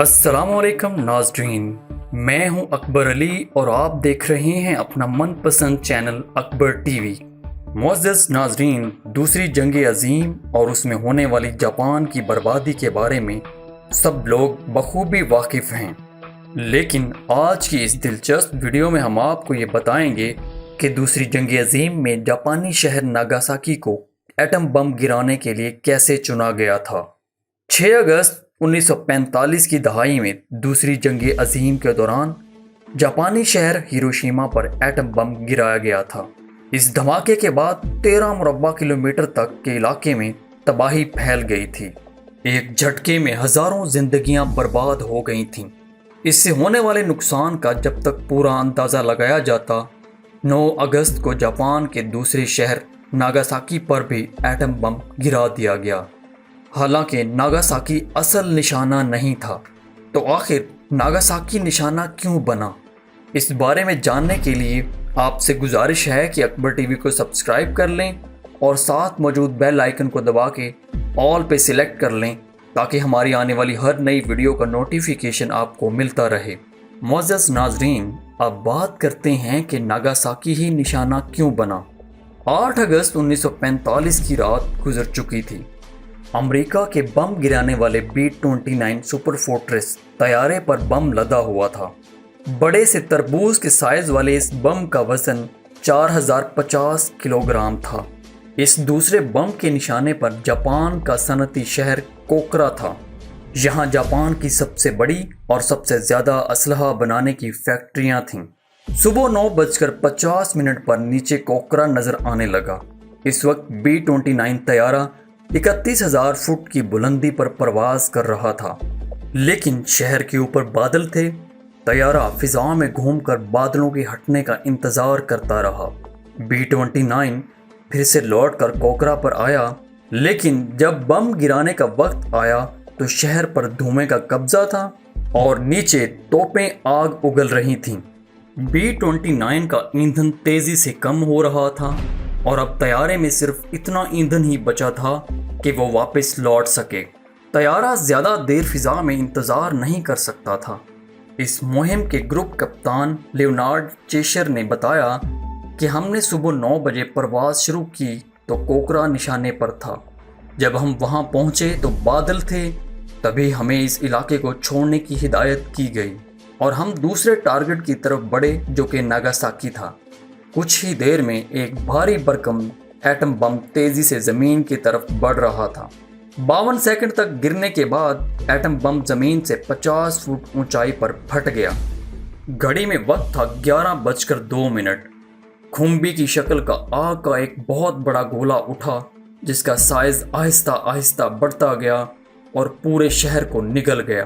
السلام علیکم ناظرین، میں ہوں اکبر علی اور آپ دیکھ رہے ہیں اپنا من پسند چینل اکبر ٹی وی۔ معزز ناظرین، دوسری جنگ عظیم اور اس میں ہونے والی جاپان کی بربادی کے بارے میں سب لوگ بخوبی واقف ہیں، لیکن آج کی اس دلچسپ ویڈیو میں ہم آپ کو یہ بتائیں گے کہ دوسری جنگ عظیم میں جاپانی شہر ناگاساکی کو ایٹم بم گرانے کے لیے کیسے چنا گیا تھا۔ 6 اگست 1945 کی دہائی میں دوسری جنگ عظیم کے دوران جاپانی شہر ہیروشیما پر ایٹم بم گرایا گیا تھا۔ اس دھماکے کے بعد 13 مربع کلومیٹر تک کے علاقے میں تباہی پھیل گئی تھی۔ ایک جھٹکے میں ہزاروں زندگیاں برباد ہو گئی تھیں۔ اس سے ہونے والے نقصان کا جب تک پورا اندازہ لگایا جاتا، 9 اگست کو جاپان کے دوسرے شہر ناگاساکی پر بھی ایٹم بم گرا دیا گیا۔ حالانکہ ناگاساکی اصل نشانہ نہیں تھا، تو آخر ناگاساکی نشانہ کیوں بنا؟ اس بارے میں جاننے کے لیے آپ سے گزارش ہے کہ اکبر ٹی وی کو سبسکرائب کر لیں اور ساتھ موجود بیل آئیکن کو دبا کے آل پہ سلیکٹ کر لیں تاکہ ہماری آنے والی ہر نئی ویڈیو کا نوٹیفیکیشن آپ کو ملتا رہے۔ معزز ناظرین، اب بات کرتے ہیں کہ ناگاساکی ہی نشانہ کیوں بنا۔ 8 اگست 1945 کی رات گزر چکی تھی۔ امریکہ کے بم گرانے والے B-29 سپر فورٹریس طیارے پر بم لدا ہوا تھا۔ بڑے سے تربوز کے سائز والے اس بم کا وزن 4050 کلوگرام تھا۔ اس دوسرے بم کے نشانے پر جاپان کا صنعتی شہر کوکرا تھا۔ یہاں جاپان کی سب سے بڑی اور سب سے زیادہ اسلحہ بنانے کی فیکٹریاں تھیں۔ صبح 9:50 پر نیچے کوکرا نظر آنے لگا۔ اس وقت B-29 طیارہ 31,000 فٹ کی بلندی پر پرواز کر رہا تھا، لیکن شہر کے اوپر بادل تھے۔ طیارہ فضا میں گھوم کر بادلوں کے ہٹنے کا انتظار کرتا رہا۔ B-29 پھر سے لوٹ کر کوکرا پر آیا، لیکن جب بم گرانے کا وقت آیا تو شہر پر دھوئیں کا قبضہ تھا اور نیچے توپیں آگ اگل رہی تھیں۔ B-29 کا ایندھن تیزی سے کم ہو رہا تھا اور اب طیارے میں صرف اتنا ایندھن ہی بچا تھا کہ وہ واپس لوٹ سکے۔ طیارہ زیادہ دیر فضا میں انتظار نہیں کر سکتا تھا۔ اس مہم کے گروپ کپتان لیونارڈ چیشر نے بتایا کہ ہم نے صبح 9 بجے پرواز شروع کی تو کوکرا نشانے پر تھا۔ جب ہم وہاں پہنچے تو بادل تھے، تبھی ہمیں اس علاقے کو چھوڑنے کی ہدایت کی گئی اور ہم دوسرے ٹارگٹ کی طرف بڑھے جو کہ ناگاساکی تھا۔ کچھ ہی دیر میں ایک بھاری بھرکم ایٹم بم تیزی سے زمین کی طرف بڑھ رہا تھا۔ 52 سیکنڈ تک گرنے کے بعد ایٹم بم زمین سے 50 فٹ اونچائی پر پھٹ گیا۔ گھڑی میں وقت تھا 11:02۔ کھمبی کی شکل کا آگ کا ایک بہت بڑا گولا اٹھا جس کا سائز آہستہ آہستہ بڑھتا گیا اور پورے شہر کو نگل گیا۔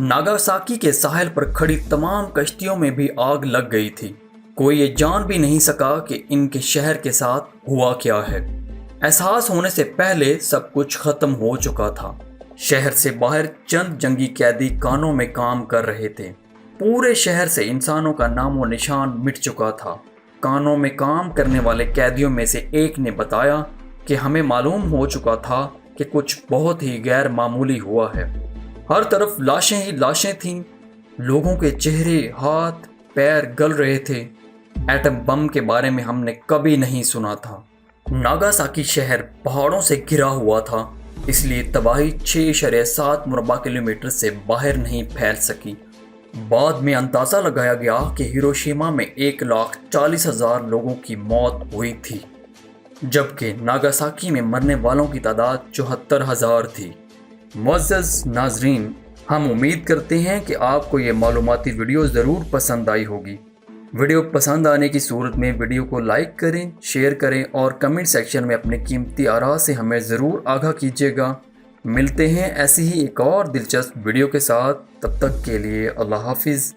ناگاساکی کے ساحل پر کھڑی تمام کشتیوں میں بھی آگ لگ گئی تھی۔ کوئی یہ جان بھی نہیں سکا کہ ان کے شہر کے ساتھ ہوا کیا ہے۔ احساس ہونے سے پہلے سب کچھ ختم ہو چکا تھا۔ شہر سے باہر چند جنگی قیدی کانوں میں کام کر رہے تھے۔ پورے شہر سے انسانوں کا نام و نشان مٹ چکا تھا۔ کانوں میں کام کرنے والے قیدیوں میں سے ایک نے بتایا کہ ہمیں معلوم ہو چکا تھا کہ کچھ بہت ہی غیر معمولی ہوا ہے۔ ہر طرف لاشیں ہی لاشیں تھیں۔ لوگوں کے چہرے، ہاتھ، پیر گل رہے تھے۔ ایٹم بم کے بارے میں ہم نے کبھی نہیں سنا تھا۔ ناگاساکی شہر پہاڑوں سے گھرا ہوا تھا، اس لیے تباہی 6.7 مربع کلومیٹر سے باہر نہیں پھیل سکی۔ بعد میں اندازہ لگایا گیا کہ ہیروشیما میں 1,40,000 لوگوں کی موت ہوئی تھی، جبکہ ناگاساکی میں مرنے والوں کی تعداد 74,000 تھی۔ معزز ناظرین، ہم امید کرتے ہیں کہ آپ کو یہ معلوماتی ویڈیو ضرور پسند آئی ہوگی۔ ویڈیو پسند آنے کی صورت میں ویڈیو کو لائک کریں، شیئر کریں اور کمنٹ سیکشن میں اپنے قیمتی آراء سے ہمیں ضرور آگاہ کیجیے گا۔ ملتے ہیں ایسی ہی ایک اور دلچسپ ویڈیو کے ساتھ، تب تک کے لیے اللہ حافظ۔